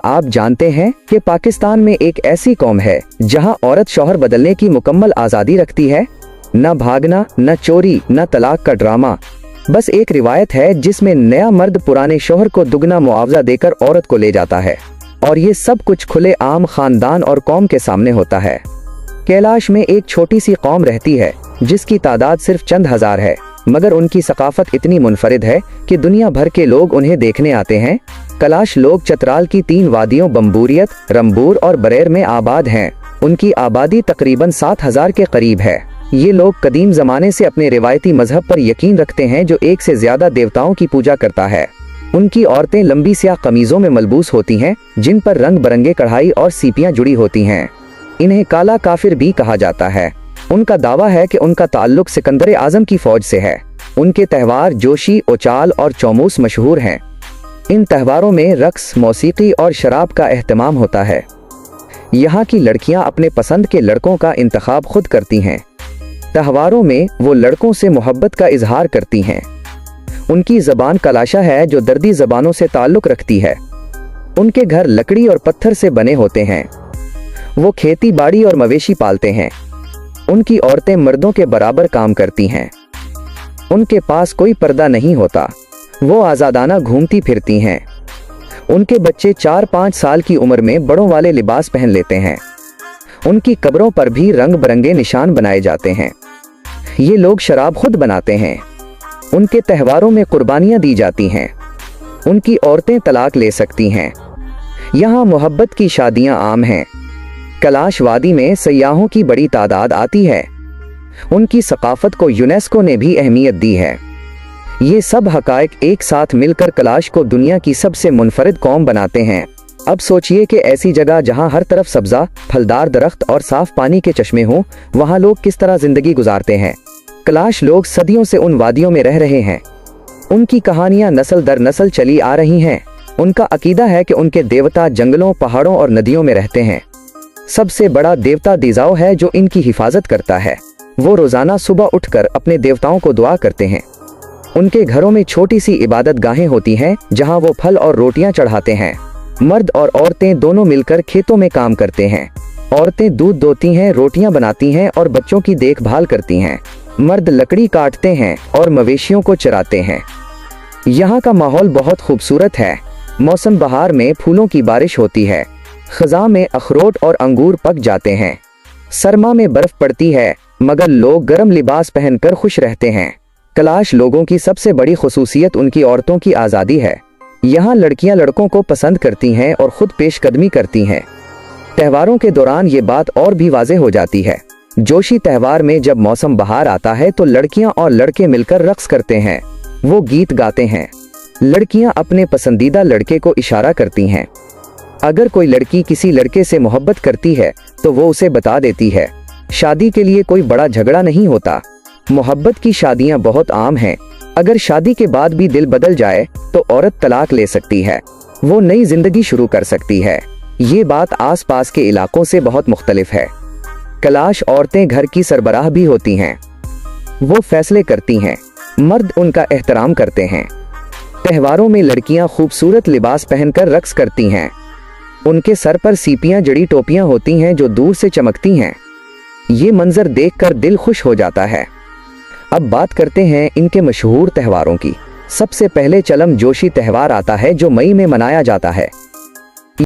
आप जानते हैं कि पाकिस्तान में एक ऐसी कौम है जहां औरत शौहर बदलने की मुकम्मल आज़ादी रखती है। न भागना, न चोरी, न तलाक का ड्रामा। बस एक रिवायत है जिसमें नया मर्द पुराने शौहर को दुगना मुआवजा देकर औरत को ले जाता है, और ये सब कुछ खुले आम खानदान और कौम के सामने होता है। कैलाश में एक छोटी सी कौम रहती है जिसकी तादाद सिर्फ चंद हजार है, मगर उनकी सकाफत इतनी मुनफरिद है कि दुनिया भर के लोग उन्हें देखने आते हैं। कैलाश लोग चतराल की 3 वादियों बम्बूरियत, रंबूर और बरेर में आबाद हैं। उनकी आबादी तकरीबन 7000 के करीब है। ये लोग कदीम जमाने से अपने रिवायती मजहब पर यकीन रखते हैं जो एक से ज्यादा देवताओं की पूजा करता है। उनकी औरतें लंबी स्याह कमीजों में मलबूस होती हैं जिन पर रंग बरंगे कढ़ाई और सीपियां जुड़ी होती हैं। इन्हें काला काफिर भी कहा जाता है। उनका दावा है कि उनका ताल्लुक सिकंदर आजम की फौज से है। उनके त्यौहार जोशी, ओचाल और चौमूस मशहूर हैं। इन त्यौहारों में रक्स, मौसीकी और शराब का एहतमाम होता है। यहाँ की लड़कियाँ अपने पसंद के लड़कों का इंतखाब खुद करती हैं। त्यौहारों में वो लड़कों से मोहब्बत का इजहार करती हैं। उनकी ज़बान कलाशा है जो दर्दी ज़बानों से ताल्लुक़ रखती है। उनके घर लकड़ी और पत्थर से बने होते हैं। वो खेती बाड़ी और मवेशी पालते हैं। उनकी औरतें मर्दों के बराबर काम करती हैं। उनके पास कोई पर्दा नहीं होता। वो आज़ादाना घूमती फिरती हैं। उनके बच्चे 4-5 साल की उम्र में बड़ों वाले लिबास पहन लेते हैं। उनकी कब्रों पर भी रंग बरंगे निशान बनाए जाते हैं। ये लोग शराब खुद बनाते हैं। उनके त्यौहारों में कुर्बानियाँ दी जाती हैं। उनकी औरतें तलाक ले सकती हैं। यहाँ मोहब्बत की शादियाँ आम हैं। कैलाश वादी में सयाहों की बड़ी तादाद आती है। उनकी सकाफत को यूनेस्को ने भी अहमियत दी है। ये सब हकायक एक साथ मिलकर कैलाश को दुनिया की सबसे मुनफरिद कौम बनाते हैं। अब सोचिए कि ऐसी जगह जहां हर तरफ सब्जा, फलदार दरख्त और साफ पानी के चश्मे हों, वहां लोग किस तरह जिंदगी गुजारते हैं। कैलाश लोग सदियों से उन वादियों में रह रहे हैं। उनकी कहानियां नस्ल दर नस्ल चली आ रही हैं। उनका अकीदा है कि उनके देवता जंगलों, पहाड़ों और नदियों में रहते हैं। सबसे बड़ा देवता दिजाओ है जो इनकी हिफाजत करता है। वो रोजाना सुबह उठकर अपने देवताओं को दुआ करते हैं। उनके घरों में छोटी सी इबादत गाहें होती हैं जहां वो फल और रोटियां चढ़ाते हैं। मर्द और औरतें दोनों मिलकर खेतों में काम करते हैं। औरतें दूध दोती हैं, रोटियां बनाती हैं और बच्चों की देखभाल करती हैं। मर्द लकड़ी काटते हैं और मवेशियों को चराते हैं। यहाँ का माहौल बहुत खूबसूरत है। मौसम बहार में फूलों की बारिश होती है। खज़ां में अखरोट और अंगूर पक जाते हैं। सरमा में बर्फ पड़ती है, मगर लोग गर्म लिबास पहनकर खुश रहते हैं। कैलाश लोगों की सबसे बड़ी खुसूसियत उनकी औरतों की आज़ादी है। यहाँ लड़कियाँ लड़कों को पसंद करती हैं और खुद पेशकदमी करती हैं। त्योहारों के दौरान ये बात और भी वाज़ेह हो जाती है। जोशी त्यौहार में जब मौसम बहार आता है तो लड़कियाँ और लड़के मिलकर रक्स करते हैं। वो गीत गाते हैं। लड़कियाँ अपने पसंदीदा लड़के को इशारा करती हैं। अगर कोई लड़की किसी लड़के से मोहब्बत करती है तो वो उसे बता देती है। शादी के लिए कोई बड़ा झगड़ा नहीं होता। मोहब्बत की शादियां बहुत आम हैं। अगर शादी के बाद भी दिल बदल जाए तो औरत तलाक ले सकती है। वो नई जिंदगी शुरू कर सकती है। ये बात आसपास के इलाकों से बहुत मुख्तलिफ है। कैलाश औरतें घर की सरबराह भी होती हैं। वो फैसले करती हैं। मर्द उनका एहतराम करते हैं। त्योहारों में लड़कियां खूबसूरत लिबास पहनकर रक्स करती हैं। उनके सर पर सीपियां जड़ी टोपियां होती हैं जो दूर से चमकती हैं। ये मंजर देखकर दिल खुश हो जाता है। अब बात करते हैं इनके मशहूर त्योहारों की। सबसे पहले चलम जोशी त्यौहार आता है जो मई में मनाया जाता है।